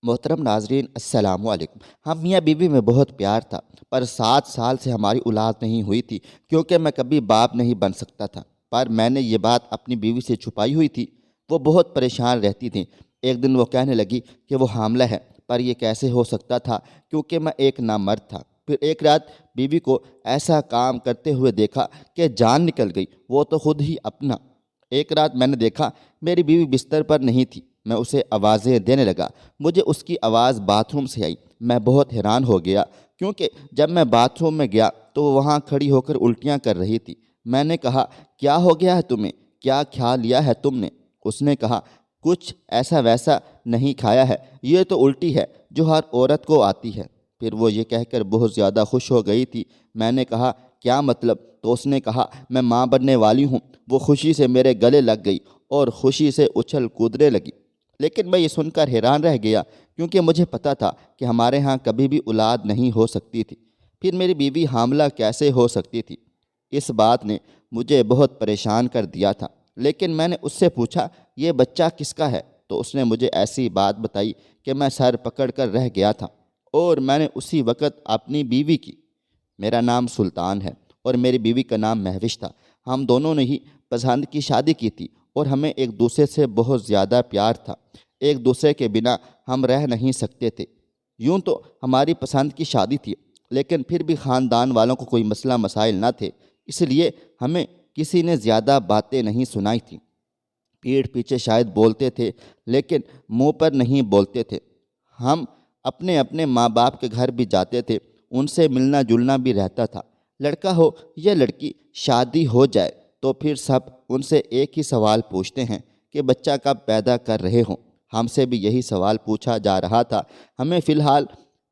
محترم ناظرین السلام علیکم۔ ہم میاں بیوی میں بہت پیار تھا، پر 7 سال سے ہماری اولاد نہیں ہوئی تھی کیونکہ میں کبھی باپ نہیں بن سکتا تھا۔ پر میں نے یہ بات اپنی بیوی سے چھپائی ہوئی تھی۔ وہ بہت پریشان رہتی تھیں۔ ایک دن وہ کہنے لگی کہ وہ حاملہ ہے، پر یہ کیسے ہو سکتا تھا کیونکہ میں ایک نامرد تھا۔ پھر ایک رات بیوی کو ایسا کام کرتے ہوئے دیکھا کہ جان نکل گئی، وہ تو خود ہی اپنا۔ ایک رات میں نے دیکھا میری بیوی بستر پر نہیں تھی۔ میں اسے آوازیں دینے لگا، مجھے اس کی آواز باتھ روم سے آئی۔ میں بہت حیران ہو گیا کیونکہ جب میں باتھ روم میں گیا تو وہ وہاں کھڑی ہو کر الٹیاں کر رہی تھی۔ میں نے کہا، کیا ہو گیا ہے تمہیں؟ کیا کھا لیا ہے تم نے؟ اس نے کہا، کچھ ایسا ویسا نہیں کھایا ہے، یہ تو الٹی ہے جو ہر عورت کو آتی ہے۔ پھر وہ یہ کہہ کر بہت زیادہ خوش ہو گئی تھی۔ میں نے کہا، کیا مطلب؟ تو اس نے کہا، میں ماں بننے والی ہوں۔ وہ خوشی سے میرے گلے لگ گئی اور خوشی سے اچھل کودنے لگی۔ لیکن میں یہ سن کر حیران رہ گیا کیونکہ مجھے پتا تھا کہ ہمارے ہاں کبھی بھی اولاد نہیں ہو سکتی تھی۔ پھر میری بیوی حاملہ کیسے ہو سکتی تھی؟ اس بات نے مجھے بہت پریشان کر دیا تھا۔ لیکن میں نے اس سے پوچھا، یہ بچہ کس کا ہے؟ تو اس نے مجھے ایسی بات بتائی کہ میں سر پکڑ کر رہ گیا تھا، اور میں نے اسی وقت اپنی بیوی کی، میرا نام سلطان ہے اور میری بیوی کا نام مہوش تھا، ہم دونوں نے ہی پسند کی شادی کی تھی اور ہمیں ایک دوسرے سے بہت زیادہ پیار تھا۔ ایک دوسرے کے بنا ہم رہ نہیں سکتے تھے۔ یوں تو ہماری پسند کی شادی تھی، لیکن پھر بھی خاندان والوں کو کوئی مسئلہ مسائل نہ تھے، اس لیے ہمیں کسی نے زیادہ باتیں نہیں سنائی تھیں۔ پیٹھ پیچھے شاید بولتے تھے لیکن منہ پر نہیں بولتے تھے۔ ہم اپنے اپنے ماں باپ کے گھر بھی جاتے تھے، ان سے ملنا جلنا بھی رہتا تھا۔ لڑکا ہو یا لڑکی، شادی ہو جائے تو پھر سب ان سے ایک ہی سوال پوچھتے ہیں کہ بچہ کب پیدا کر رہے ہوں۔ ہم سے بھی یہی سوال پوچھا جا رہا تھا۔ ہمیں فی الحال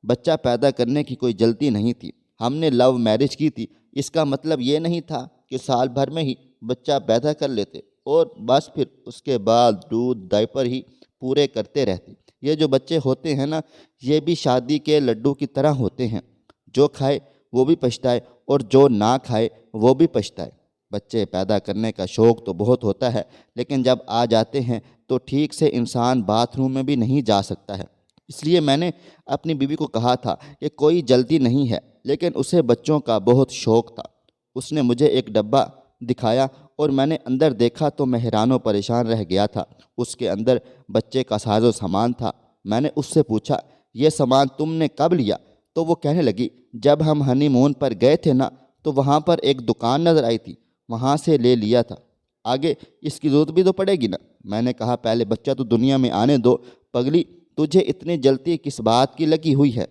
بچہ پیدا کرنے کی کوئی جلدی نہیں تھی۔ ہم نے لو میرج کی تھی، اس کا مطلب یہ نہیں تھا کہ سال بھر میں ہی بچہ پیدا کر لیتے اور بس پھر اس کے بعد دودھ ڈائپر ہی پورے کرتے رہتے۔ یہ جو بچے ہوتے ہیں نا، یہ بھی شادی کے لڈو کی طرح ہوتے ہیں، جو کھائے وہ بھی پچھتائے اور جو نہ کھائے وہ بھی پچھتائے۔ بچے پیدا کرنے کا شوق تو بہت ہوتا ہے، لیکن جب آ جاتے ہیں تو ٹھیک سے انسان باتھ روم میں بھی نہیں جا سکتا ہے۔ اس لیے میں نے اپنی بیوی کو کہا تھا کہ کوئی جلدی نہیں ہے، لیکن اسے بچوں کا بہت شوق تھا۔ اس نے مجھے ایک ڈبہ دکھایا اور میں نے اندر دیکھا تو میں حیران و پریشان رہ گیا تھا۔ اس کے اندر بچے کا ساز و سامان تھا۔ میں نے اس سے پوچھا، یہ سامان تم نے کب لیا؟ تو وہ کہنے لگی، جب ہم ہنی مون پر گئے تھے نا، تو وہاں پر ایک دکان نظر آئی تھی، وہاں سے لے لیا تھا۔ آگے اس کی ضرورت بھی تو پڑے گی نا۔ میں نے کہا، پہلے بچہ تو دنیا میں آنے دو، پگلی تجھے اتنی جلدی کس بات کی لگی ہوئی ہے؟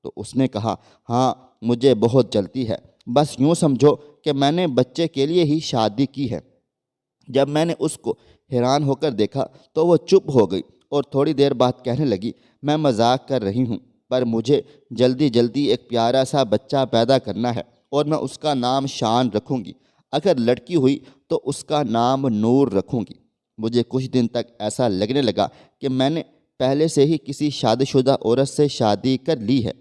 تو اس نے کہا، ہاں مجھے بہت جلدی ہے، بس یوں سمجھو کہ میں نے بچے کے لیے ہی شادی کی ہے۔ جب میں نے اس کو حیران ہو کر دیکھا تو وہ چپ ہو گئی اور تھوڑی دیر بعد کہنے لگی، میں مذاق کر رہی ہوں، پر مجھے جلدی جلدی ایک پیارا سا بچہ پیدا کرنا ہے اور میں اس کا نام شان رکھوں گی۔ اگر لڑکی ہوئی تو اس کا نام نور رکھوں گی۔ مجھے کچھ دن تک ایسا لگنے لگا کہ میں نے پہلے سے ہی کسی شادی شدہ عورت سے شادی کر لی ہے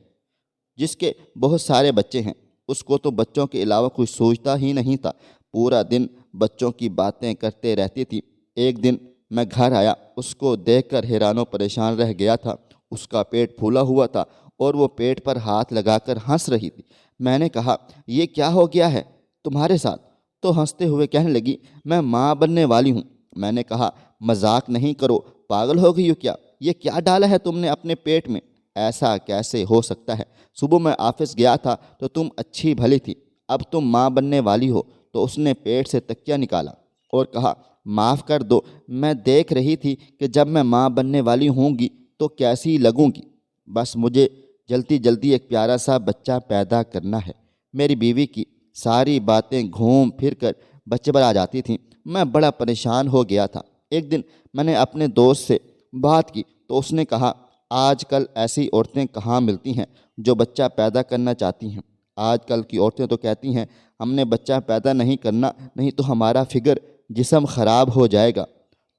جس کے بہت سارے بچے ہیں۔ اس کو تو بچوں کے علاوہ کچھ سوچتا ہی نہیں تھا، پورا دن بچوں کی باتیں کرتے رہتی تھی۔ ایک دن میں گھر آیا، اس کو دیکھ کر حیران و پریشان رہ گیا تھا۔ اس کا پیٹ پھولا ہوا تھا اور وہ پیٹ پر ہاتھ لگا کر ہنس رہی تھی۔ میں نے کہا، یہ کیا ہو گیا ہے تمہارے ساتھ؟ تو ہنستے ہوئے کہنے لگی، میں ماں بننے والی ہوں۔ میں نے کہا، مذاق نہیں کرو، پاگل ہو گئی ہو کیا؟ یہ کیا ڈالا ہے تم نے اپنے پیٹ میں؟ ایسا کیسے ہو سکتا ہے؟ صبح میں آفس گیا تھا تو تم اچھی بھلی تھی، اب تم ماں بننے والی ہو۔ تو اس نے پیٹ سے تکیہ نکالا اور کہا، معاف کر دو، میں دیکھ رہی تھی کہ جب میں ماں بننے والی ہوں گی تو کیسی لگوں گی۔ بس مجھے جلدی جلدی ایک پیارا سا بچہ پیدا کرنا ہے۔ میری بیوی کی ساری باتیں گھوم پھر کر بچے پر آ جاتی تھیں۔ میں بڑا پریشان ہو گیا تھا۔ ایک دن میں نے اپنے دوست سے بات کی تو اس نے کہا، آج کل ایسی عورتیں کہاں ملتی ہیں جو بچہ پیدا کرنا چاہتی ہیں۔ آج کل کی عورتیں تو کہتی ہیں، ہم نے بچہ پیدا نہیں کرنا، نہیں تو ہمارا فگر جسم خراب ہو جائے گا۔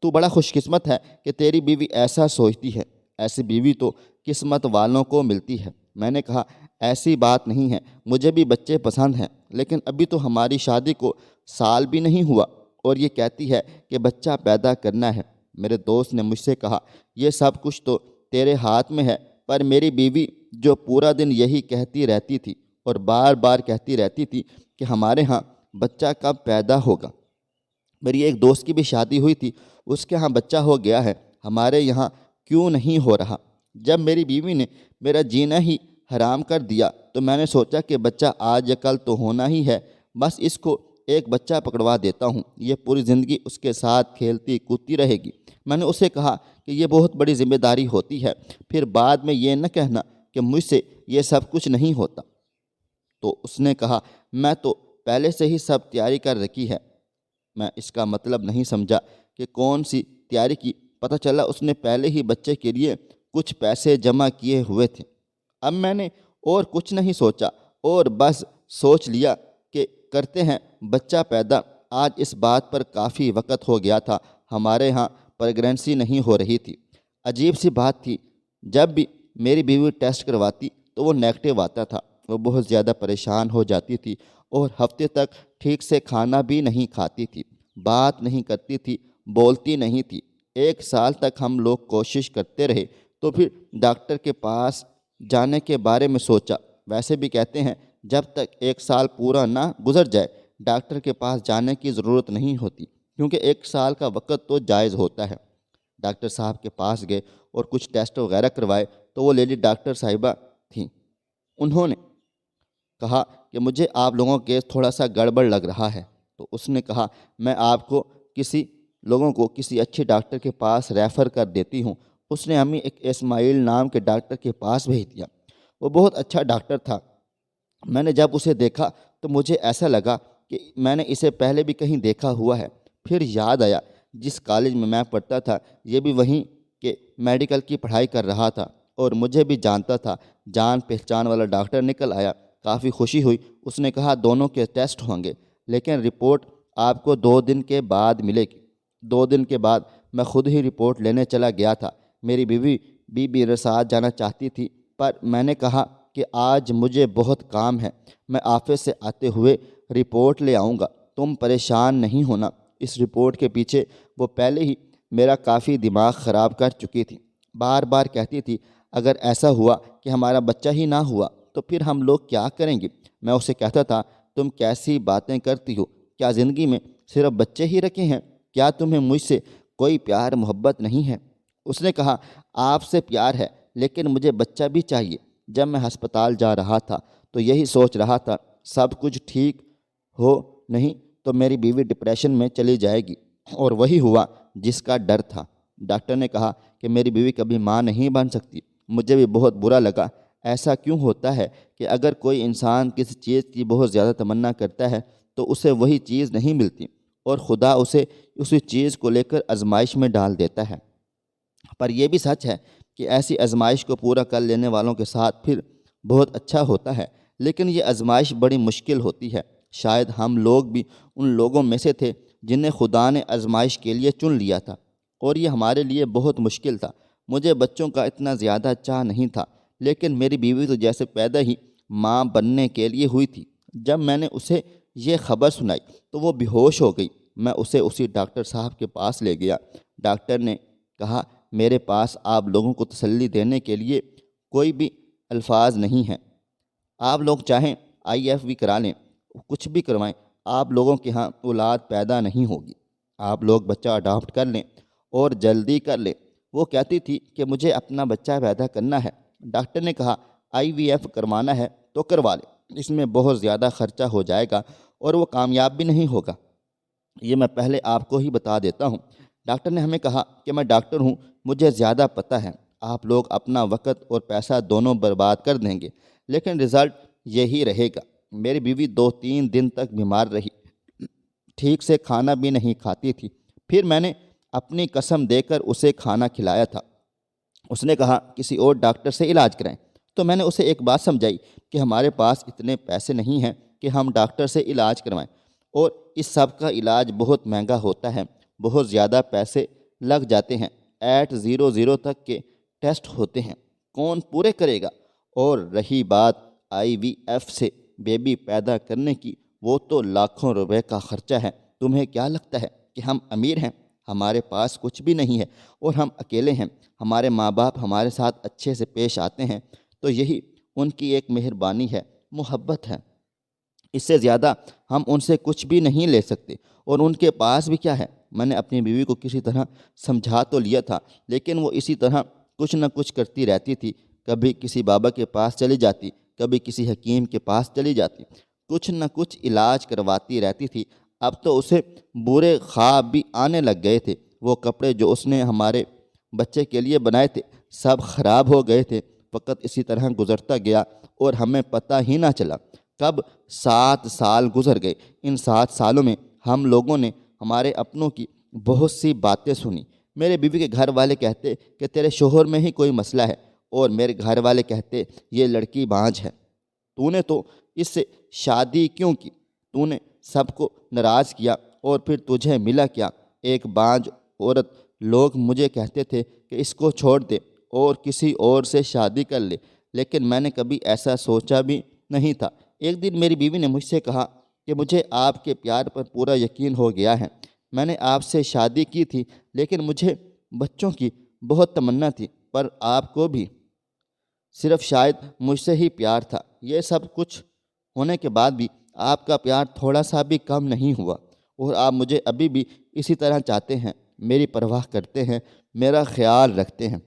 تو بڑا خوش قسمت ہے کہ تیری بیوی ایسا سوچتی ہے، ایسی بیوی تو قسمت والوں کو ملتی ہے۔ میں نے کہا، ایسی بات نہیں ہے، مجھے بھی بچے پسند ہیں، لیکن ابھی تو ہماری شادی کو سال بھی نہیں ہوا اور یہ کہتی ہے کہ بچہ پیدا کرنا ہے۔ میرے دوست نے مجھ سے کہا، یہ سب کچھ تو تیرے ہاتھ میں ہے۔ پر میری بیوی جو پورا دن یہی کہتی رہتی تھی اور بار بار کہتی رہتی تھی کہ ہمارے ہاں بچہ کب پیدا ہوگا۔ میری ایک دوست کی بھی شادی ہوئی تھی، اس کے ہاں بچہ ہو گیا ہے، ہمارے یہاں کیوں نہیں ہو رہا؟ جب میری بیوی نے میرا جینا ہی حرام کر دیا تو میں نے سوچا کہ بچہ آج یا کل تو ہونا ہی ہے، بس اس کو ایک بچہ پکڑوا دیتا ہوں، یہ پوری زندگی اس کے ساتھ کھیلتی کودتی رہے گی۔ میں نے اسے کہا کہ یہ بہت بڑی ذمہ داری ہوتی ہے، پھر بعد میں یہ نہ کہنا کہ مجھ سے یہ سب کچھ نہیں ہوتا۔ تو اس نے کہا میں تو پہلے سے ہی سب تیاری کر رکھی ہے۔ میں اس کا مطلب نہیں سمجھا کہ کون سی تیاری کی، پتہ چلا اس نے پہلے ہی بچے کے لیے کچھ پیسے جمع کیے ہوئے تھے۔ اب میں نے اور کچھ نہیں سوچا اور بس سوچ لیا کہ کرتے ہیں بچہ پیدا۔ آج اس بات پر کافی وقت ہو گیا تھا، ہمارے ہاں پریگننسی نہیں ہو رہی تھی۔ عجیب سی بات تھی، جب بھی میری بیوی ٹیسٹ کرواتی تو وہ نیگیٹو آتا تھا، وہ بہت زیادہ پریشان ہو جاتی تھی اور ہفتے تک ٹھیک سے کھانا بھی نہیں کھاتی تھی، بات نہیں کرتی تھی، بولتی نہیں تھی۔ 1 سال تک ہم لوگ کوشش کرتے رہے تو پھر ڈاکٹر کے پاس جانے کے بارے میں سوچا۔ ویسے بھی کہتے ہیں جب تک 1 سال پورا نہ گزر جائے ڈاکٹر کے پاس جانے کی ضرورت نہیں ہوتی، کیونکہ 1 سال کا وقت تو جائز ہوتا ہے۔ ڈاکٹر صاحب کے پاس گئے اور کچھ ٹیسٹ وغیرہ کروائے تو وہ لیڈی ڈاکٹر صاحبہ تھیں۔ انہوں نے کہا کہ مجھے آپ لوگوں کے تھوڑا سا گڑبڑ لگ رہا ہے، تو اس نے کہا میں آپ کو کسی اچھے ڈاکٹر کے پاس ریفر کر دیتی ہوں۔ اس نے ہمیں ایک اسماعیل نام کے ڈاکٹر کے پاس بھیج دیا۔ وہ بہت اچھا ڈاکٹر تھا۔ میں نے جب اسے دیکھا تو مجھے ایسا لگا کہ میں نے اسے پہلے بھی کہیں دیکھا ہوا ہے۔ پھر یاد آیا جس کالج میں پڑھتا تھا یہ بھی وہیں کے میڈیکل کی پڑھائی کر رہا تھا اور مجھے بھی جانتا تھا۔ جان پہچان والا ڈاکٹر نکل آیا، کافی خوشی ہوئی۔ اس نے کہا دونوں کے ٹیسٹ ہوں گے لیکن رپورٹ آپ کو 2 دن کے بعد ملے گی۔ 2 دن کے بعد میں خود ہی رپورٹ لینے چلا گیا تھا۔ میری بیوی بھی میرے ساتھ جانا چاہتی تھی پر میں نے کہا کہ آج مجھے بہت کام ہے، میں آفس سے آتے ہوئے رپورٹ لے آؤں گا، تم پریشان نہیں ہونا۔ اس رپورٹ کے پیچھے وہ پہلے ہی میرا کافی دماغ خراب کر چکی تھی، بار بار کہتی تھی اگر ایسا ہوا کہ ہمارا بچہ ہی نہ ہوا تو پھر ہم لوگ کیا کریں گے؟ میں اسے کہتا تھا تم کیسی باتیں کرتی ہو، کیا زندگی میں صرف بچے ہی رکھے ہیں؟ کیا تمہیں مجھ سے کوئی پیار محبت نہیں ہے؟ اس نے کہا آپ سے پیار ہے لیکن مجھے بچہ بھی چاہیے۔ جب میں ہسپتال جا رہا تھا تو یہی سوچ رہا تھا سب کچھ ٹھیک ہو نہیں تو میری بیوی ڈپریشن میں چلی جائے گی، اور وہی ہوا جس کا ڈر تھا۔ ڈاکٹر نے کہا کہ میری بیوی کبھی ماں نہیں بن سکتی۔ مجھے بھی بہت برا لگا۔ ایسا کیوں ہوتا ہے کہ اگر کوئی انسان کسی چیز کی بہت زیادہ تمنا کرتا ہے تو اسے وہی چیز نہیں ملتی اور خدا اسے اسی چیز کو لے کر آزمائش میں ڈال دیتا ہے؟ پر یہ بھی سچ ہے کہ ایسی آزمائش کو پورا کر لینے والوں کے ساتھ پھر بہت اچھا ہوتا ہے، لیکن یہ آزمائش بڑی مشکل ہوتی ہے۔ شاید ہم لوگ بھی ان لوگوں میں سے تھے جنہیں خدا نے آزمائش کے لیے چن لیا تھا، اور یہ ہمارے لیے بہت مشکل تھا۔ مجھے بچوں کا اتنا زیادہ چاہ نہیں تھا، لیکن میری بیوی تو جیسے پیدا ہی ماں بننے کے لیے ہوئی تھی۔ جب میں نے اسے یہ خبر سنائی تو وہ بے ہوش ہو گئی۔ میں اسے اسی ڈاکٹر صاحب کے پاس لے گیا۔ ڈاکٹر نے کہا میرے پاس آپ لوگوں کو تسلی دینے کے لیے کوئی بھی الفاظ نہیں ہیں، آپ لوگ چاہیں IVF بھی کرا لیں، کچھ بھی کروائیں، آپ لوگوں کے ہاں اولاد پیدا نہیں ہوگی، آپ لوگ بچہ اڈاپٹ کر لیں اور جلدی کر لیں۔ وہ کہتی تھی کہ مجھے اپنا بچہ پیدا کرنا ہے۔ ڈاکٹر نے کہا IVF کروانا ہے تو کروا لیں، اس میں بہت زیادہ خرچہ ہو جائے گا اور وہ کامیاب بھی نہیں ہوگا، یہ میں پہلے آپ کو ہی بتا دیتا ہوں۔ ڈاکٹر نے ہمیں کہا کہ میں ڈاکٹر ہوں، مجھے زیادہ پتہ ہے، آپ لوگ اپنا وقت اور پیسہ دونوں برباد کر دیں گے لیکن رزلٹ یہی رہے گا۔ میری بیوی 2-3 دن تک بیمار رہی، ٹھیک سے کھانا بھی نہیں کھاتی تھی۔ پھر میں نے اپنی قسم دے کر اسے کھانا کھلایا تھا۔ اس نے کہا کسی اور ڈاکٹر سے علاج کرائیں، تو میں نے اسے ایک بات سمجھائی کہ ہمارے پاس اتنے پیسے نہیں ہیں کہ ہم ڈاکٹر سے علاج کروائیں، اور اس سب کا علاج بہت مہنگا ہوتا ہے، بہت زیادہ پیسے لگ جاتے ہیں۔ 800 تک کے ٹیسٹ ہوتے ہیں، کون پورے کرے گا؟ اور رہی بات IVF سے بیبی پیدا کرنے کی، وہ تو لاکھوں روپے کا خرچہ ہے۔ تمہیں کیا لگتا ہے کہ ہم امیر ہیں؟ ہمارے پاس کچھ بھی نہیں ہے اور ہم اکیلے ہیں، ہمارے ماں باپ ہمارے ساتھ اچھے سے پیش آتے ہیں تو یہی ان کی ایک مہربانی ہے، محبت ہے۔ اس سے زیادہ ہم ان سے کچھ بھی نہیں لے سکتے، اور ان کے پاس بھی کیا ہے؟ میں نے اپنی بیوی کو کسی طرح سمجھا تو لیا تھا، لیکن وہ اسی طرح کچھ نہ کچھ کرتی رہتی تھی۔ کبھی کسی بابا کے پاس چلی جاتی، کبھی کسی حکیم کے پاس چلی جاتی، کچھ نہ کچھ علاج کرواتی رہتی تھی۔ اب تو اسے برے خواب بھی آنے لگ گئے تھے۔ وہ کپڑے جو اس نے ہمارے بچے کے لیے بنائے تھے سب خراب ہو گئے تھے۔ وقت اسی طرح گزرتا گیا اور ہمیں پتہ ہی نہ چلا کب 7 سال گزر گئے۔ ان 7 سالوں میں ہم لوگوں نے ہمارے اپنوں کی بہت سی باتیں سنی۔ میرے بیوی کے گھر والے کہتے کہ تیرے شوہر میں ہی کوئی مسئلہ ہے، اور میرے گھر والے کہتے یہ لڑکی بانجھ ہے، تو نے تو اس سے شادی کیوں کی؟ تو نے سب کو ناراض کیا اور پھر تجھے ملا کیا؟ ایک بانجھ عورت۔ لوگ مجھے کہتے تھے کہ اس کو چھوڑ دے اور کسی اور سے شادی کر لے، لیکن میں نے کبھی ایسا سوچا بھی نہیں تھا۔ ایک دن میری بیوی نے مجھ سے کہا کہ مجھے آپ کے پیار پر پورا یقین ہو گیا ہے۔ میں نے آپ سے شادی کی تھی، لیکن مجھے بچوں کی بہت تمنا تھی، پر آپ کو بھی صرف شاید مجھ سے ہی پیار تھا۔ یہ سب کچھ ہونے کے بعد بھی آپ کا پیار تھوڑا سا بھی کم نہیں ہوا، اور آپ مجھے ابھی بھی اسی طرح چاہتے ہیں، میری پرواہ کرتے ہیں، میرا خیال رکھتے ہیں۔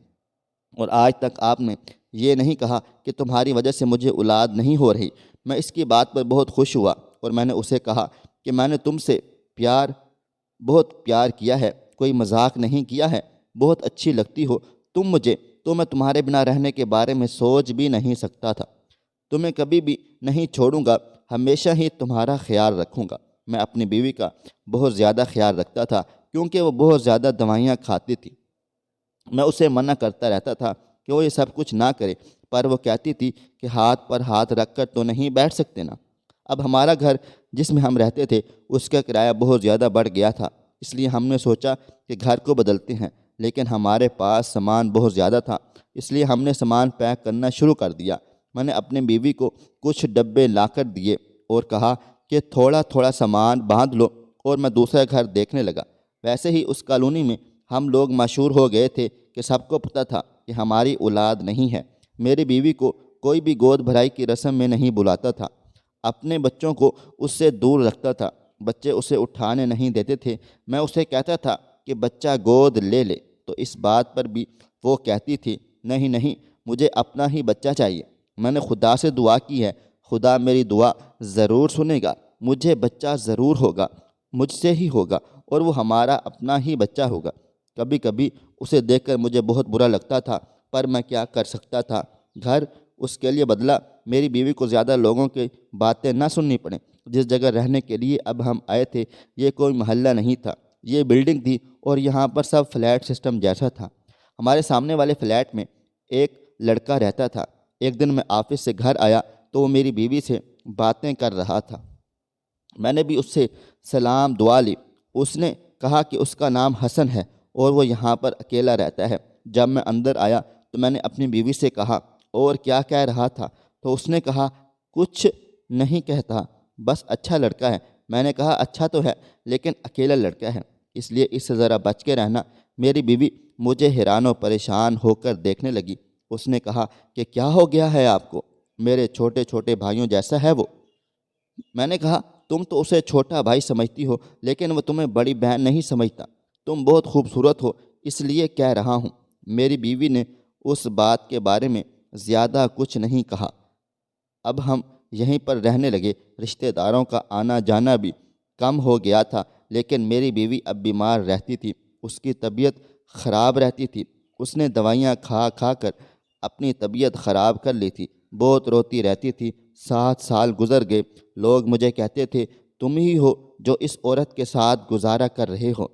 اور آج تک آپ نے یہ نہیں کہا کہ تمہاری وجہ سے مجھے اولاد نہیں ہو رہی۔ میں اس کی بات پر بہت خوش ہوا، اور میں نے اسے کہا کہ میں نے تم سے بہت پیار کیا ہے، کوئی مذاق نہیں کیا ہے، بہت اچھی لگتی ہو تم مجھے، تو میں تمہارے بنا رہنے کے بارے میں سوچ بھی نہیں سکتا تھا۔ تمہیں کبھی بھی نہیں چھوڑوں گا، ہمیشہ ہی تمہارا خیال رکھوں گا۔ میں اپنی بیوی کا بہت زیادہ خیال رکھتا تھا، کیونکہ وہ بہت زیادہ دوائیاں کھاتی تھی۔ میں اسے منع کرتا رہتا تھا کہ وہ یہ سب کچھ نہ کرے، پر وہ کہتی تھی کہ ہاتھ پر ہاتھ رکھ کر تو نہیں بیٹھ سکتے نا۔ اب ہمارا گھر جس میں ہم رہتے تھے اس کا کرایہ بہت زیادہ بڑھ گیا تھا، اس لیے ہم نے سوچا کہ گھر کو بدلتے ہیں، لیکن ہمارے پاس سامان بہت زیادہ تھا، اس لیے ہم نے سامان پیک کرنا شروع کر دیا۔ میں نے اپنی بیوی کو کچھ ڈبے لا کر دیے اور کہا کہ تھوڑا تھوڑا سامان باندھ لو، اور میں دوسرا گھر دیکھنے لگا۔ ویسے ہی اس کالونی میں ہم لوگ مشہور ہو گئے تھے کہ سب کو پتہ تھا کہ ہماری اولاد نہیں ہے۔ میری بیوی کو کوئی بھی گود بھرائی کی رسم میں نہیں بلاتا تھا، اپنے بچوں کو اس سے دور رکھتا تھا، بچے اسے اٹھانے نہیں دیتے تھے۔ میں اسے کہتا تھا کہ بچہ گود لے لے، تو اس بات پر بھی وہ کہتی تھی نہیں نہیں، مجھے اپنا ہی بچہ چاہیے۔ میں نے خدا سے دعا کی ہے، خدا میری دعا ضرور سنے گا، مجھے بچہ ضرور ہوگا، مجھ سے ہی ہوگا، اور وہ ہمارا اپنا ہی بچہ ہوگا۔ کبھی کبھی اسے دیکھ کر مجھے بہت برا لگتا تھا، پر میں کیا کر سکتا تھا؟ گھر اس کے لیے بدلا، میری بیوی کو زیادہ لوگوں کی باتیں نہ سننی پڑیں۔ جس جگہ رہنے کے لیے اب ہم آئے تھے یہ کوئی محلہ نہیں تھا، یہ بلڈنگ تھی، اور یہاں پر سب فلیٹ سسٹم جیسا تھا۔ ہمارے سامنے والے فلیٹ میں ایک لڑکا رہتا تھا۔ ایک دن میں آفس سے گھر آیا تو وہ میری بیوی سے باتیں کر رہا تھا۔ میں نے بھی اس سے سلام دعا لی۔ اس نے کہا کہ اس کا نام حسن ہے اور وہ یہاں پر اکیلا رہتا ہے۔ جب میں اندر آیا تو میں نے اپنی بیوی سے کہا اور کیا کہہ رہا تھا، تو اس نے کہا کچھ نہیں کہتا، بس اچھا لڑکا ہے۔ میں نے کہا اچھا تو ہے، لیکن اکیلا لڑکا ہے، اس لیے اس سے ذرا بچ کے رہنا۔ میری بیوی مجھے حیران و پریشان ہو کر دیکھنے لگی۔ اس نے کہا کہ کیا ہو گیا ہے آپ کو؟ میرے چھوٹے چھوٹے بھائیوں جیسا ہے وہ۔ میں نے کہا تم تو اسے چھوٹا بھائی سمجھتی ہو، لیکن وہ تمہیں بڑی بہن نہیں سمجھتا۔ تم بہت خوبصورت ہو، اس لیے کہہ رہا ہوں۔ میری بیوی نے اس بات کے بارے میں زیادہ کچھ نہیں کہا۔ اب ہم یہیں پر رہنے لگے۔ رشتہ داروں کا آنا جانا بھی کم ہو گیا تھا، لیکن میری بیوی اب بیمار رہتی تھی، اس کی طبیعت خراب رہتی تھی۔ اس نے دوائیاں کھا کھا کر اپنی طبیعت خراب کر لی تھی، بہت روتی رہتی تھی۔ 7 سال گزر گئے۔ لوگ مجھے کہتے تھے تم ہی ہو جو اس عورت کے ساتھ گزارا کر رہے ہو،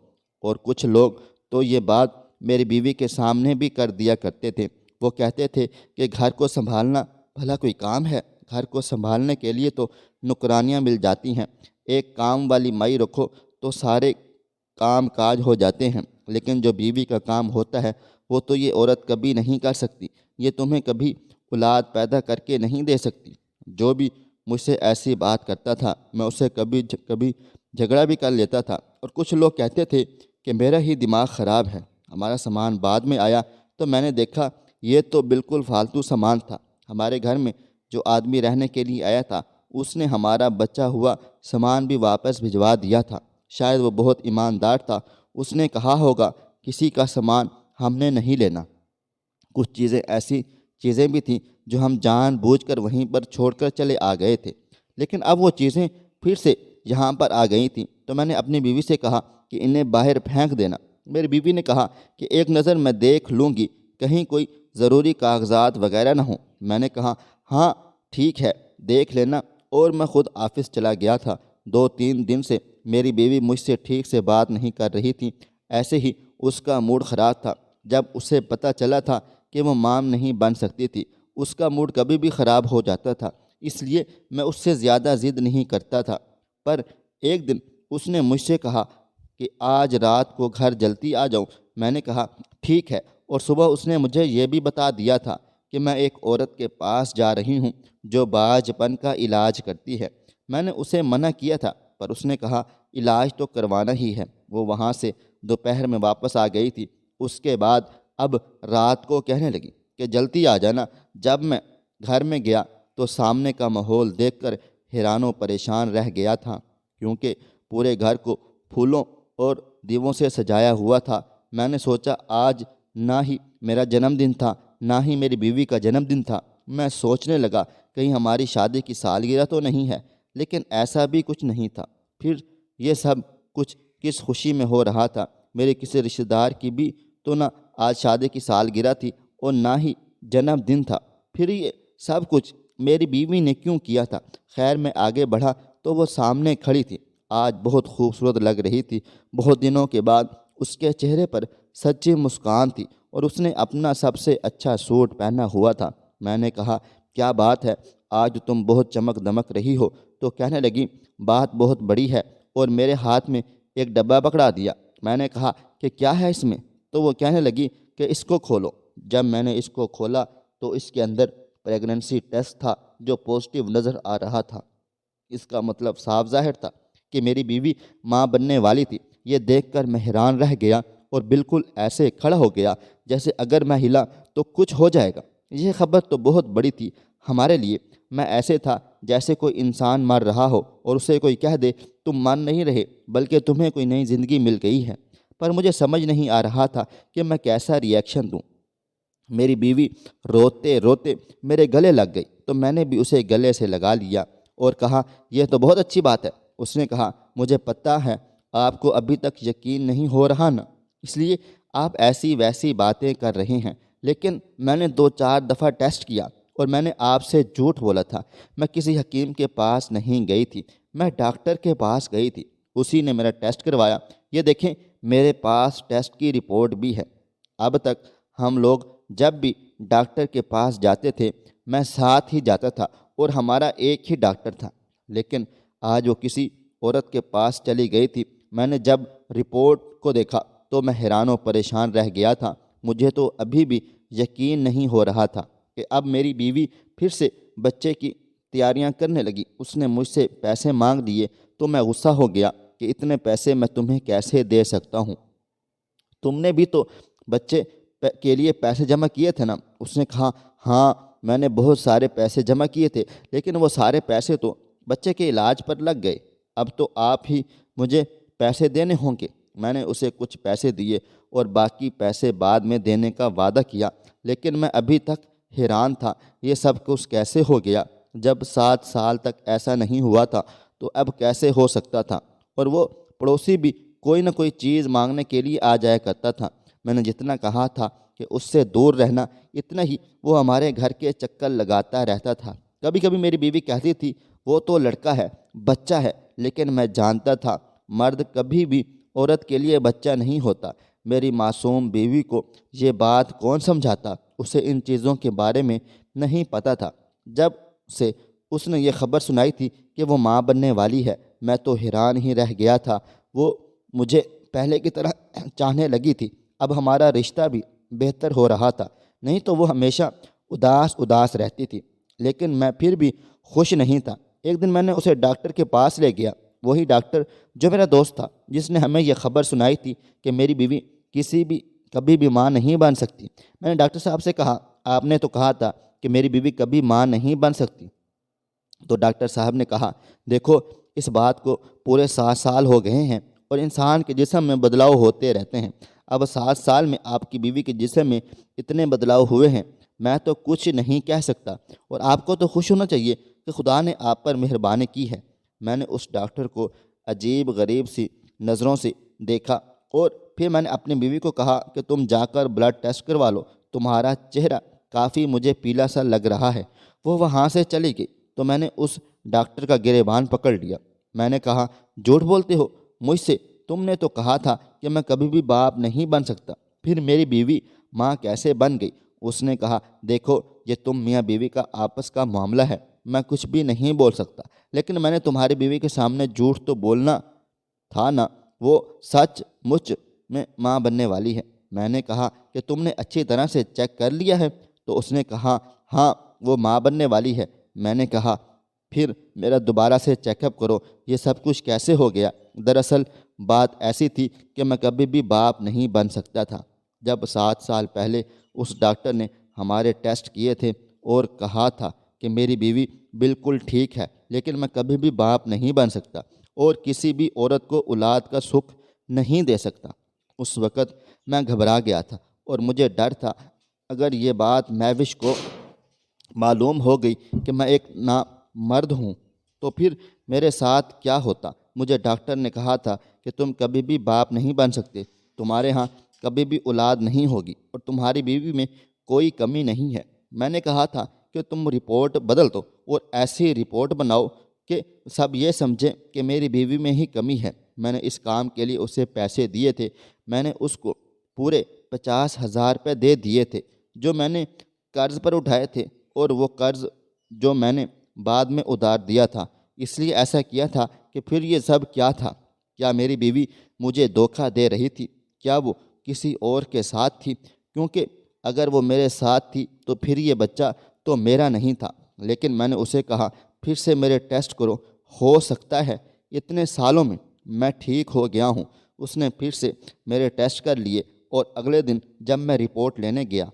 اور کچھ لوگ تو یہ بات میری بیوی کے سامنے بھی کر دیا کرتے تھے۔ وہ کہتے تھے کہ گھر کو سنبھالنا بھلا کوئی کام ہے؟ گھر کو سنبھالنے کے لیے تو نوکرانیاں مل جاتی ہیں، ایک کام والی مائی رکھو تو سارے کام کاج ہو جاتے ہیں، لیکن جو بیوی کا کام ہوتا ہے وہ تو یہ عورت کبھی نہیں کر سکتی، یہ تمہیں کبھی اولاد پیدا کر کے نہیں دے سکتی۔ جو بھی مجھ سے ایسی بات کرتا تھا میں اسے کبھی جھگڑا بھی کر لیتا تھا، اور کچھ لوگ کہتے تھے کہ میرا ہی دماغ خراب ہے۔ ہمارا سامان بعد میں آیا تو میں نے دیکھا یہ تو بالکل فالتو سامان تھا۔ ہمارے گھر میں جو آدمی رہنے کے لیے آیا تھا اس نے ہمارا بچا ہوا سامان بھی واپس بھجوا دیا تھا۔ شاید وہ بہت ایماندار تھا، اس نے کہا ہوگا کسی کا سامان ہم نے نہیں لینا۔ کچھ چیزیں ایسی چیزیں بھی تھیں جو ہم جان بوجھ کر وہیں پر چھوڑ کر چلے آ گئے تھے، لیکن اب وہ چیزیں پھر سے یہاں پر آ گئی تھیں تو میں نے اپنی بیوی سے کہا کہ انہیں باہر پھینک دینا۔ میری بیوی نے کہا کہ ایک نظر میں دیکھ لوں گی، کہیں کوئی ضروری کاغذات وغیرہ نہ ہوں۔ میں نے کہا ہاں ٹھیک ہے دیکھ لینا، اور میں خود آفس چلا گیا تھا۔ 2-3 دن سے میری بیوی مجھ سے ٹھیک سے بات نہیں کر رہی تھی، ایسے ہی اس کا موڈ خراب تھا۔ جب اسے پتہ چلا تھا کہ وہ مام نہیں بن سکتی تھی، اس کا موڈ کبھی بھی خراب ہو جاتا تھا، اس لیے میں اس سے زیادہ ضد نہیں کرتا تھا۔ پر ایک دن اس نے مجھ سے کہا کہ آج رات کو گھر جلدی آ جاؤں۔ میں نے کہا ٹھیک ہے، اور صبح اس نے مجھے یہ بھی بتا دیا تھا کہ میں ایک عورت کے پاس جا رہی ہوں جو باج پن کا علاج کرتی ہے۔ میں نے اسے منع کیا تھا پر اس نے کہا علاج تو کروانا ہی ہے۔ وہ وہاں سے دوپہر میں واپس آ گئی تھی۔ اس کے بعد اب رات کو کہنے لگی کہ جلدی آ جانا۔ جب میں گھر میں گیا تو سامنے کا ماحول دیکھ کر حیران و پریشان رہ گیا تھا، کیونکہ پورے گھر کو پھولوں اور دیووں سے سجایا ہوا تھا۔ میں نے سوچا آج نہ ہی میرا جنم دن تھا نہ ہی میری بیوی کا جنم دن تھا۔ میں سوچنے لگا کہیں ہماری شادی کی سالگرہ تو نہیں ہے، لیکن ایسا بھی کچھ نہیں تھا۔ پھر یہ سب کچھ کس خوشی میں ہو رہا تھا؟ میرے کسی رشتہ دار کی بھی تو نہ آج شادی کی سالگرہ تھی اور نہ ہی جنم دن تھا، پھر یہ سب کچھ میری بیوی نے کیوں کیا تھا؟ خیر میں آگے بڑھا تو وہ سامنے کھڑی تھی۔ آج بہت خوبصورت لگ رہی تھی۔ بہت دنوں کے بعد اس کے چہرے پر سچی مسکان تھی اور اس نے اپنا سب سے اچھا سوٹ پہنا ہوا تھا۔ میں نے کہا کیا بات ہے، آج تم بہت چمک دمک رہی ہو؟ تو کہنے لگی بات بہت بڑی ہے، اور میرے ہاتھ میں ایک ڈبہ پکڑا دیا۔ میں نے کہا کہ کیا ہے اس میں؟ تو وہ کہنے لگی کہ اس کو کھولو۔ جب میں نے اس کو کھولا تو اس کے اندر پریگننسی ٹیسٹ تھا جو پازیٹیو نظر آ رہا تھا۔ اس کا مطلب صاف ظاہر تھا کہ میری بیوی ماں بننے والی تھی۔ یہ دیکھ کر میں حیران رہ گیا اور بالکل ایسے کھڑا ہو گیا جیسے اگر میں ہلا تو کچھ ہو جائے گا۔ یہ خبر تو بہت بڑی تھی ہمارے لیے۔ میں ایسے تھا جیسے کوئی انسان مر رہا ہو اور اسے کوئی کہہ دے تم مر نہیں رہے بلکہ تمہیں کوئی نئی زندگی مل گئی ہے۔ پر مجھے سمجھ نہیں آ رہا تھا کہ میں کیسا ری ایکشن دوں۔ میری بیوی روتے روتے میرے گلے لگ گئی تو میں نے بھی اسے گلے سے لگا لیا اور کہا یہ تو بہت اچھی بات ہے۔ اس نے کہا مجھے پتہ ہے آپ کو ابھی تک یقین نہیں ہو رہا نا، اس لیے آپ ایسی ویسی باتیں کر رہے ہیں، لیکن میں نے 2-4 دفعہ ٹیسٹ کیا اور میں نے آپ سے جھوٹ بولا تھا۔ میں کسی حکیم کے پاس نہیں گئی تھی، میں ڈاکٹر کے پاس گئی تھی، اسی نے میرا ٹیسٹ کروایا۔ یہ دیکھیں میرے پاس ٹیسٹ کی رپورٹ بھی ہے۔ اب تک ہم لوگ جب بھی ڈاکٹر کے پاس جاتے تھے میں ساتھ ہی جاتا تھا اور ہمارا ایک ہی ڈاکٹر تھا، لیکن آج وہ کسی عورت کے پاس چلی گئی تھی۔ میں نے جب رپورٹ کو دیکھا تو میں حیران و پریشان رہ گیا تھا۔ مجھے تو ابھی بھی یقین نہیں ہو رہا تھا کہ اب میری بیوی پھر سے بچے کی تیاریاں کرنے لگی۔ اس نے مجھ سے پیسے مانگ لیے تو میں غصہ ہو گیا کہ اتنے پیسے میں تمہیں کیسے دے سکتا ہوں؟ تم نے بھی تو بچے کے لیے پیسے جمع کیے تھے نا؟ اس نے کہا ہاں میں نے بہت سارے پیسے جمع کیے تھے، لیکن وہ سارے پیسے تو بچے کے علاج پر لگ گئے، اب تو آپ ہی مجھے پیسے دینے ہوں گے۔ میں نے اسے کچھ پیسے دیے اور باقی پیسے بعد میں دینے کا وعدہ کیا، لیکن میں ابھی تک حیران تھا یہ سب کچھ کیسے ہو گیا؟ جب 7 سال تک ایسا نہیں ہوا تھا تو اب کیسے ہو سکتا تھا؟ اور وہ پڑوسی بھی کوئی نہ کوئی چیز مانگنے کے لیے آ جایا کرتا تھا۔ میں نے جتنا کہا تھا کہ اس سے دور رہنا، اتنا ہی وہ ہمارے گھر کے چکر لگاتا رہتا تھا۔ کبھی کبھی میری بیوی کہتی تھی وہ تو لڑکا ہے، بچہ ہے، لیکن میں جانتا تھا مرد کبھی بھی عورت کے لیے بچہ نہیں ہوتا۔ میری معصوم بیوی کو یہ بات کون سمجھاتا؟ اسے ان چیزوں کے بارے میں نہیں پتہ تھا۔ جب سے اس نے یہ خبر سنائی تھی کہ وہ ماں بننے والی ہے، میں تو حیران ہی رہ گیا تھا۔ وہ مجھے پہلے کی طرح چاہنے لگی تھی، اب ہمارا رشتہ بھی بہتر ہو رہا تھا، نہیں تو وہ ہمیشہ اداس رہتی تھی، لیکن میں پھر بھی خوش نہیں تھا۔ ایک دن میں نے اسے ڈاکٹر کے پاس لے گیا وہی ڈاکٹر جو میرا دوست تھا، جس نے ہمیں یہ خبر سنائی تھی کہ میری بیوی کبھی بھی ماں نہیں بن سکتی۔ میں نے ڈاکٹر صاحب سے کہا، آپ نے تو کہا تھا کہ میری بیوی کبھی ماں نہیں بن سکتی۔ تو ڈاکٹر صاحب نے کہا، دیکھو اس بات کو پورے 7 سال ہو گئے ہیں اور انسان کے جسم میں بدلاؤ ہوتے رہتے ہیں۔ اب 7 سال میں آپ کی بیوی کے جسم میں اتنے بدلاؤ ہوئے ہیں، میں تو کچھ نہیں کہہ سکتا، اور آپ کو تو خوش ہونا چاہیے کہ خدا نے آپ پر مہربانی کی ہے۔ میں نے اس ڈاکٹر کو عجیب غریب سی نظروں سے دیکھا اور پھر میں نے اپنی بیوی کو کہا کہ تم جا کر بلڈ ٹیسٹ کروا لو، تمہارا چہرہ کافی مجھے پیلا سا لگ رہا ہے۔ وہ وہاں سے چلی گئی تو میں نے اس ڈاکٹر کا گریبان پکڑ لیا۔ میں نے کہا، جھوٹ بولتے ہو مجھ سے، تم نے تو کہا تھا کہ میں کبھی بھی باپ نہیں بن سکتا، پھر میری بیوی ماں کیسے بن گئی؟ اس نے کہا، دیکھو یہ تم میاں بیوی کا آپس کا معاملہ ہے، میں کچھ بھی نہیں بول سکتا، لیکن میں نے تمہاری بیوی کے سامنے جھوٹ تو بولنا تھا نا، وہ سچ مچ میں ماں بننے والی ہے۔ میں نے کہا کہ تم نے اچھی طرح سے چیک کر لیا ہے؟ تو اس نے کہا، ہاں وہ ماں بننے والی ہے۔ میں نے کہا، پھر میرا دوبارہ سے چیک اپ کرو، یہ سب کچھ کیسے ہو گیا؟ دراصل بات ایسی تھی کہ میں کبھی بھی باپ نہیں بن سکتا تھا۔ جب 7 سال پہلے اس ڈاکٹر نے ہمارے ٹیسٹ کیے تھے اور کہا تھا کہ میری بیوی بالکل ٹھیک ہے، لیکن میں کبھی بھی باپ نہیں بن سکتا اور کسی بھی عورت کو اولاد کا سکھ نہیں دے سکتا۔ اس وقت میں گھبرا گیا تھا اور مجھے ڈر تھا اگر یہ بات مہوش کو معلوم ہو گئی کہ میں ایک نامرد ہوں تو پھر میرے ساتھ کیا ہوتا۔ مجھے ڈاکٹر نے کہا تھا کہ تم کبھی بھی باپ نہیں بن سکتے، تمہارے ہاں کبھی بھی اولاد نہیں ہوگی اور تمہاری بیوی میں کوئی کمی نہیں ہے۔ میں نے کہا تھا کہ تم رپورٹ بدل دو اور ایسی رپورٹ بناؤ کہ سب یہ سمجھیں کہ میری بیوی میں ہی کمی ہے۔ میں نے اس کام کے لیے اسے پیسے دیے تھے، میں نے اس کو پورے 50,000 روپے دے دیے تھے جو میں نے قرض پر اٹھائے تھے، اور وہ قرض جو میں نے بعد میں ادھار دیا تھا۔ اس لیے ایسا کیا تھا کہ پھر یہ سب کیا تھا؟ کیا میری بیوی مجھے دھوکہ دے رہی تھی؟ کیا وہ کسی اور کے ساتھ تھی؟ کیونکہ اگر وہ میرے ساتھ تھی تو پھر یہ بچہ تو میرا نہیں تھا۔ لیکن میں نے اسے کہا، پھر سے میرے ٹیسٹ کرو، ہو سکتا ہے اتنے سالوں میں میں ٹھیک ہو گیا ہوں۔ اس نے پھر سے میرے ٹیسٹ کر لیے اور اگلے دن جب میں رپورٹ لینے گیا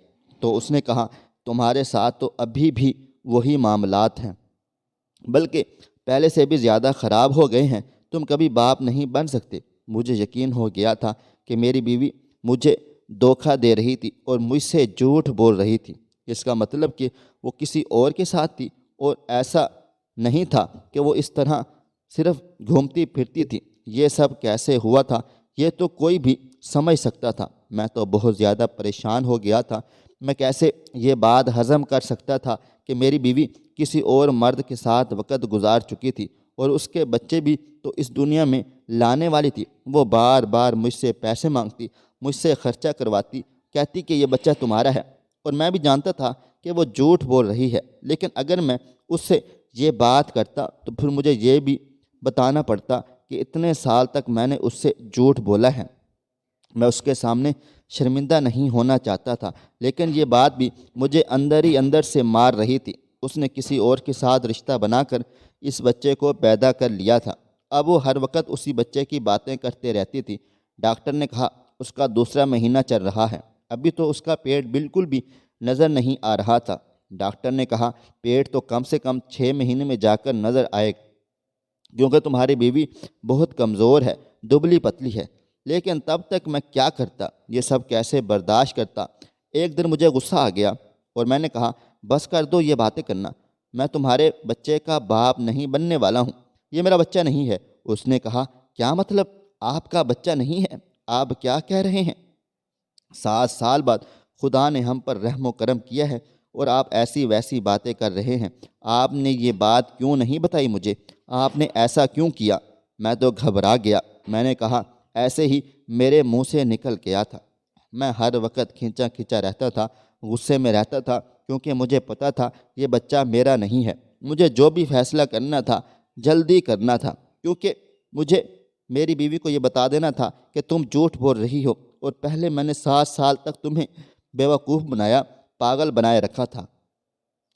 تو اس نے کہا، تمہارے ساتھ تو ابھی بھی وہی معاملات ہیں، بلکہ پہلے سے بھی زیادہ خراب ہو گئے ہیں، تم کبھی باپ نہیں بن سکتے۔ مجھے یقین ہو گیا تھا کہ میری بیوی مجھے دھوکہ دے رہی تھی اور مجھ سے جھوٹ بول رہی تھی۔ اس کا مطلب کہ وہ کسی اور کے ساتھ تھی، اور ایسا نہیں تھا کہ وہ اس طرح صرف گھومتی پھرتی تھی۔ یہ سب کیسے ہوا تھا یہ تو کوئی بھی سمجھ سکتا تھا۔ میں تو بہت زیادہ پریشان ہو گیا تھا۔ میں کیسے یہ بات ہضم کر سکتا تھا کہ میری بیوی کسی اور مرد کے ساتھ وقت گزار چکی تھی اور اس کے بچے بھی تو اس دنیا میں لانے والی تھی۔ وہ بار بار مجھ سے پیسے مانگتی، مجھ سے خرچہ کرواتی، کہتی کہ یہ بچہ تمہارا ہے، اور میں بھی جانتا تھا کہ وہ جھوٹ بول رہی ہے، لیکن اگر میں اس سے یہ بات کرتا تو پھر مجھے یہ بھی بتانا پڑتا کہ اتنے سال تک میں نے اس سے جھوٹ بولا ہے۔ میں اس کے سامنے شرمندہ نہیں ہونا چاہتا تھا، لیکن یہ بات بھی مجھے اندر ہی اندر سے مار رہی تھی۔ اس نے کسی اور کے ساتھ رشتہ بنا کر اس بچے کو پیدا کر لیا تھا۔ اب وہ ہر وقت اسی بچے کی باتیں کرتے رہتی تھی۔ ڈاکٹر نے کہا، اس کا دوسرا مہینہ چل رہا ہے، ابھی تو اس کا پیٹ بالکل بھی نظر نہیں آ رہا تھا۔ ڈاکٹر نے کہا، پیٹ تو کم سے کم 6 مہینے میں جا کر نظر آئے گا، کیونکہ تمہاری بیوی بہت کمزور ہے، دبلی پتلی ہے۔ لیکن تب تک میں کیا کرتا؟ یہ سب کیسے برداشت کرتا؟ ایک دن مجھے غصہ آ گیا اور میں نے کہا، بس کر دو یہ باتیں کرنا، میں تمہارے بچے کا باپ نہیں بننے والا ہوں، یہ میرا بچہ نہیں ہے۔ اس نے کہا، کیا مطلب آپ کا بچہ نہیں ہے؟ آپ کیا کہہ رہے ہیں؟ 7 سال بعد خدا نے ہم پر رحم و کرم کیا ہے اور آپ ایسی ویسی باتیں کر رہے ہیں۔ آپ نے یہ بات کیوں نہیں بتائی مجھے؟ آپ نے ایسا کیوں کیا؟ میں تو گھبرا گیا۔ میں نے کہا، ایسے ہی میرے منہ سے نکل گیا تھا۔ میں ہر وقت کھنچا کھنچا رہتا تھا، غصے میں رہتا تھا، کیونکہ مجھے پتا تھا یہ بچہ میرا نہیں ہے۔ مجھے جو بھی فیصلہ کرنا تھا جلدی کرنا تھا، کیونکہ مجھے میری بیوی کو یہ بتا دینا تھا کہ تم جھوٹ بول رہی ہو، اور پہلے میں نے 7 سال تک تمہیں بیوقوف بنایا، پاگل بنائے رکھا تھا،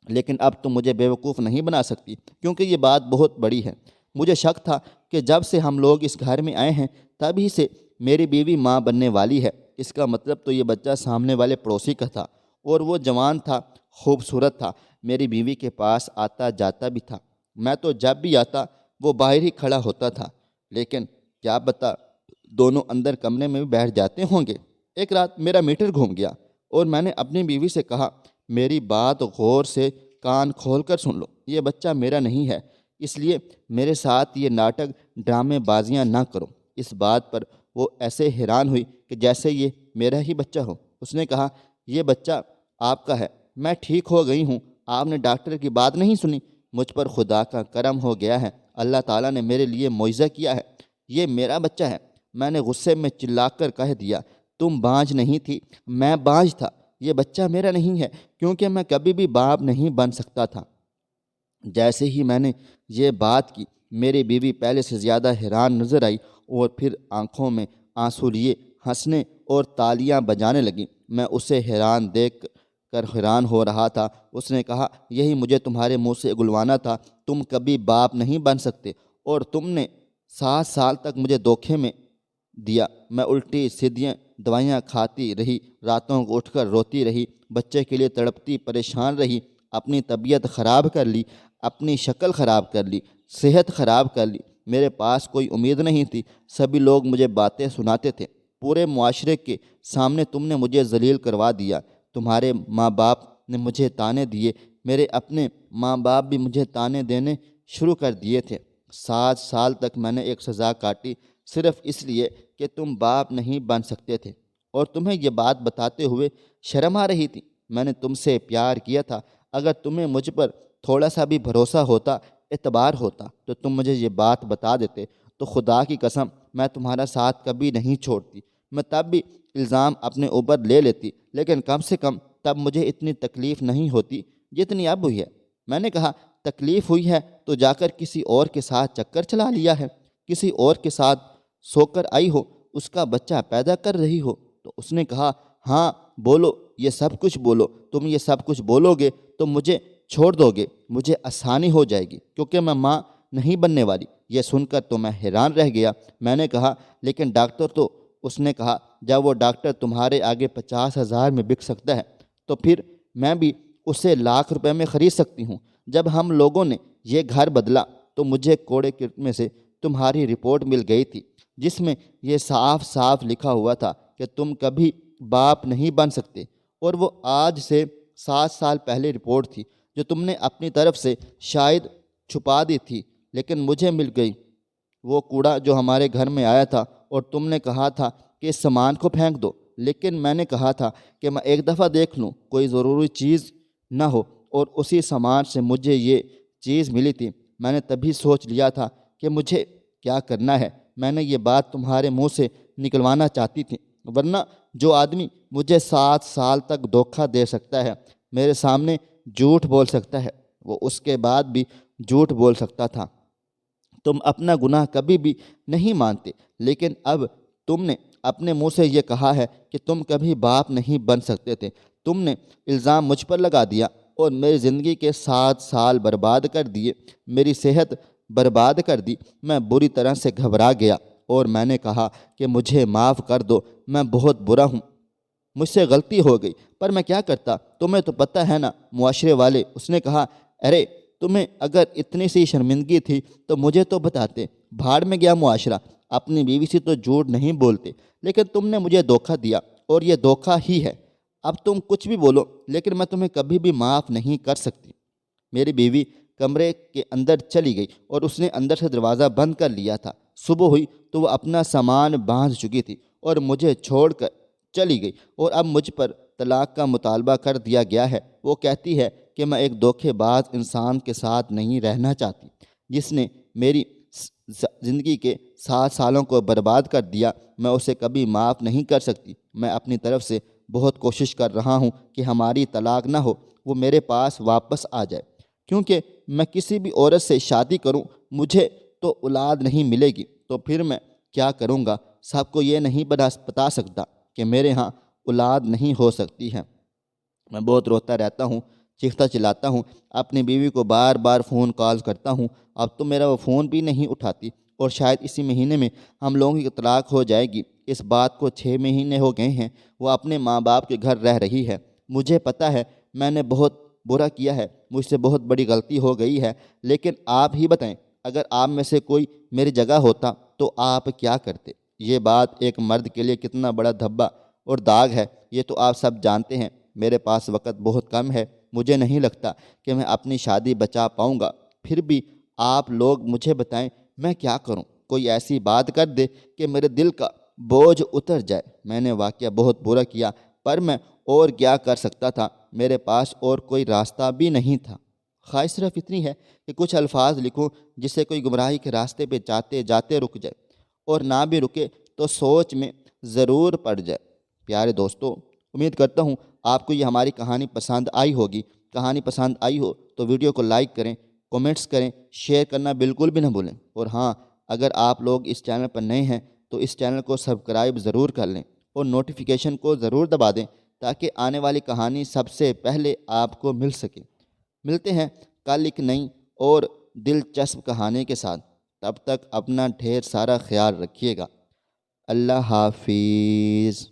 لیکن اب تم مجھے بیوقوف نہیں بنا سکتی، کیونکہ یہ بات بہت بڑی ہے۔ مجھے شک تھا کہ جب سے ہم لوگ اس گھر میں آئے ہیں تبھی سے میری بیوی ماں بننے والی ہے۔ اس کا مطلب تو یہ بچہ سامنے والے پڑوسی کا تھا، اور وہ جوان تھا، خوبصورت تھا، میری بیوی کے پاس آتا جاتا بھی تھا۔ میں تو جب بھی آتا وہ باہر ہی کھڑا ہوتا تھا، لیکن کیا پتہ دونوں اندر کمرے میں بھی بیٹھ جاتے ہوں گے۔ ایک رات میرا میٹر گھوم گیا اور میں نے اپنی بیوی سے کہا، میری بات غور سے کان کھول کر سن لو، یہ بچہ میرا نہیں ہے، اس لیے میرے ساتھ یہ ناٹک ڈرامے بازیاں نہ کرو۔ اس بات پر وہ ایسے حیران ہوئی کہ جیسے یہ میرا ہی بچہ ہو۔ اس نے کہا، یہ بچہ آپ کا ہے، میں ٹھیک ہو گئی ہوں، آپ نے ڈاکٹر کی بات نہیں سنی؟ مجھ پر خدا کا کرم ہو گیا ہے، اللہ تعالیٰ نے میرے لیے معجزہ کیا ہے، یہ میرا بچہ ہے۔ میں نے غصے میں چلا کر کہہ دیا، تم بانجھ نہیں تھی، میں بانجھ تھا، یہ بچہ میرا نہیں ہے، کیونکہ میں کبھی بھی باپ نہیں بن سکتا تھا۔ جیسے ہی میں نے یہ بات کی، میری بیوی پہلے سے زیادہ حیران نظر آئی اور پھر آنکھوں میں آنسو لیے ہنسنے اور تالیاں بجانے لگی۔ میں اسے حیران دیکھ کر حیران ہو رہا تھا۔ اس نے کہا، یہی مجھے تمہارے منہ سے اگلوانا تھا، تم کبھی باپ نہیں بن سکتے، اور تم نے 7 سال تک مجھے دھوکے میں دیا۔ میں الٹی سیدھی دوائیاں کھاتی رہی، راتوں کو اٹھ کر روتی رہی، بچے کے لیے تڑپتی پریشان رہی، اپنی طبیعت خراب کر لی، اپنی شکل خراب کر لی، صحت خراب کر لی۔ میرے پاس کوئی امید نہیں تھی، سبھی لوگ مجھے باتیں سناتے تھے، پورے معاشرے کے سامنے تم نے مجھے ذلیل کروا دیا، تمہارے ماں باپ نے مجھے تانے دیے، میرے اپنے ماں باپ بھی مجھے تانے دینے شروع کر دیے تھے۔ 7 سال تک میں نے ایک سزا کاٹی، صرف اس لیے کہ تم باپ نہیں بن سکتے تھے، اور تمہیں یہ بات بتاتے ہوئے شرم آ رہی تھی۔ میں نے تم سے پیار کیا تھا، اگر تمہیں مجھ پر تھوڑا سا بھی بھروسہ ہوتا، اعتبار ہوتا، تو تم مجھے یہ بات بتا دیتے، تو خدا کی قسم میں تمہارا ساتھ کبھی نہیں چھوڑتی۔ میں تب بھی الزام اپنے اوپر لے لیتی، لیکن کم سے کم تب مجھے اتنی تکلیف نہیں ہوتی جتنی اب ہوئی ہے۔ میں نے کہا، تکلیف ہوئی ہے تو جا کر کسی اور کے ساتھ چکر چلا لیا ہے، کسی اور کے ساتھ سو کر آئی ہو، اس کا بچہ پیدا کر رہی ہو۔ تو اس نے کہا، ہاں بولو، یہ سب کچھ بولو، تم یہ سب کچھ بولو گے تو مجھے چھوڑ دو گے، مجھے آسانی ہو جائے گی، کیونکہ میں ماں نہیں بننے والی۔ یہ سن کر تو میں حیران رہ گیا۔ میں نے کہا، لیکن ڈاکٹر تو… اس نے کہا، جب وہ ڈاکٹر تمہارے آگے 50,000 میں بک سکتا ہے تو پھر میں بھی اسے لاکھ روپے میں خرید سکتی ہوں۔ جب ہم لوگوں نے یہ گھر بدلا تو مجھے کوڑے میں سے تمہاری رپورٹ مل گئی تھی، جس میں یہ صاف صاف لکھا ہوا تھا کہ تم کبھی باپ نہیں بن سکتے، اور وہ آج سے 7 سال پہلے رپورٹ تھی جو تم نے اپنی طرف سے شاید چھپا دی تھی، لیکن مجھے مل گئی۔ وہ کوڑا جو ہمارے گھر میں آیا تھا اور تم نے کہا تھا کہ اس سامان کو پھینک دو، لیکن میں نے کہا تھا کہ میں ایک دفعہ دیکھ لوں، کوئی ضروری چیز نہ ہو، اور اسی سامان سے مجھے یہ چیز ملی تھی۔ میں نے تبھی سوچ لیا تھا کہ مجھے کیا کرنا ہے۔ میں نے یہ بات تمہارے منہ سے نکلوانا چاہتی تھی، ورنہ جو آدمی مجھے 7 سال تک دھوکہ دے سکتا ہے، میرے سامنے جھوٹ بول سکتا ہے، وہ اس کے بعد بھی جھوٹ بول سکتا تھا۔ تم اپنا گناہ کبھی بھی نہیں مانتے، لیکن اب تم نے اپنے منہ سے یہ کہا ہے کہ تم کبھی باپ نہیں بن سکتے تھے۔ تم نے الزام مجھ پر لگا دیا اور میری زندگی کے 7 سال برباد کر دیے، میری صحت برباد کر دی۔ میں بری طرح سے گھبرا گیا اور میں نے کہا کہ مجھے معاف کر دو، میں بہت برا ہوں، مجھ سے غلطی ہو گئی، پر میں کیا کرتا، تمہیں تو پتہ ہے نا، معاشرے والے۔ اس نے کہا، ارے تمہیں اگر اتنی سی شرمندگی تھی تو مجھے تو بتاتے، بھاڑ میں گیا معاشرہ، اپنی بیوی سے تو جھوٹ نہیں بولتے، لیکن تم نے مجھے دھوکہ دیا، اور یہ دھوکہ ہی ہے۔ اب تم کچھ بھی بولو، لیکن میں تمہیں کبھی بھی معاف نہیں کر سکتی۔ میری بیوی کمرے کے اندر چلی گئی اور اس نے اندر سے دروازہ بند کر لیا تھا۔ صبح ہوئی تو وہ اپنا سامان باندھ چکی تھی اور مجھے چھوڑ کر چلی گئی، اور اب مجھ پر طلاق کا مطالبہ کر دیا گیا ہے۔ وہ کہتی ہے کہ میں ایک دھوکے باز انسان کے ساتھ نہیں رہنا چاہتی، جس نے میری زندگی کے 7 سالوں کو برباد کر دیا۔ میں اسے کبھی معاف نہیں کر سکتی۔ میں اپنی طرف سے بہت کوشش کر رہا ہوں کہ ہماری طلاق نہ ہو، وہ میرے پاس واپس آ جائے، کیونکہ میں کسی بھی عورت سے شادی کروں مجھے تو اولاد نہیں ملے گی، تو پھر میں کیا کروں گا؟ سب کو یہ نہیں بتا سکتا کہ میرے ہاں اولاد نہیں ہو سکتی ہے۔ میں بہت روتا رہتا ہوں، چیختا چلاتا ہوں، اپنی بیوی کو بار بار فون کال کرتا ہوں، اب تو میرا وہ فون بھی نہیں اٹھاتی، اور شاید اسی مہینے میں ہم لوگوں کی طلاق ہو جائے گی۔ اس بات کو 6 مہینے ہو گئے ہیں، وہ اپنے ماں باپ کے گھر رہ رہی ہے۔ مجھے پتہ ہے میں نے بہت برا کیا ہے، مجھ سے بہت بڑی غلطی ہو گئی ہے، لیکن آپ ہی بتائیں اگر آپ میں سے کوئی میری جگہ ہوتا تو آپ کیا کرتے؟ یہ بات ایک مرد کے لیے کتنا بڑا دھبا اور داغ ہے یہ تو آپ سب جانتے ہیں۔ میرے پاس وقت بہت کم ہے، مجھے نہیں لگتا کہ میں اپنی شادی بچا پاؤں گا، پھر بھی آپ لوگ مجھے بتائیں میں کیا کروں؟ کوئی ایسی بات کر دے کہ میرے دل کا بوجھ اتر جائے۔ میں نے واقعہ بہت برا کیا، پر میں اور کیا کر سکتا تھا؟ میرے پاس اور کوئی راستہ بھی نہیں تھا۔ خواہش صرف اتنی ہے کہ کچھ الفاظ لکھوں جسے کوئی گمراہی کے راستے پہ جاتے جاتے رک جائے، اور نہ بھی رکے تو سوچ میں ضرور پڑ جائے۔ پیارے دوستو، امید کرتا ہوں آپ کو یہ ہماری کہانی پسند آئی ہوگی۔ کہانی پسند آئی ہو تو ویڈیو کو لائک کریں، کومنٹس کریں، شیئر کرنا بالکل بھی نہ بھولیں، اور ہاں، اگر آپ لوگ اس چینل پر نئے ہیں تو اس چینل کو سبسکرائب ضرور کر لیں اور نوٹیفیکیشن کو ضرور دبا دیں تاکہ آنے والی کہانی سب سے پہلے آپ کو مل سکے۔ ملتے ہیں کل ایک نئی اور دلچسپ کہانی کے ساتھ، تب تک اپنا ڈھیر سارا خیال رکھیے گا۔ اللہ حافظ۔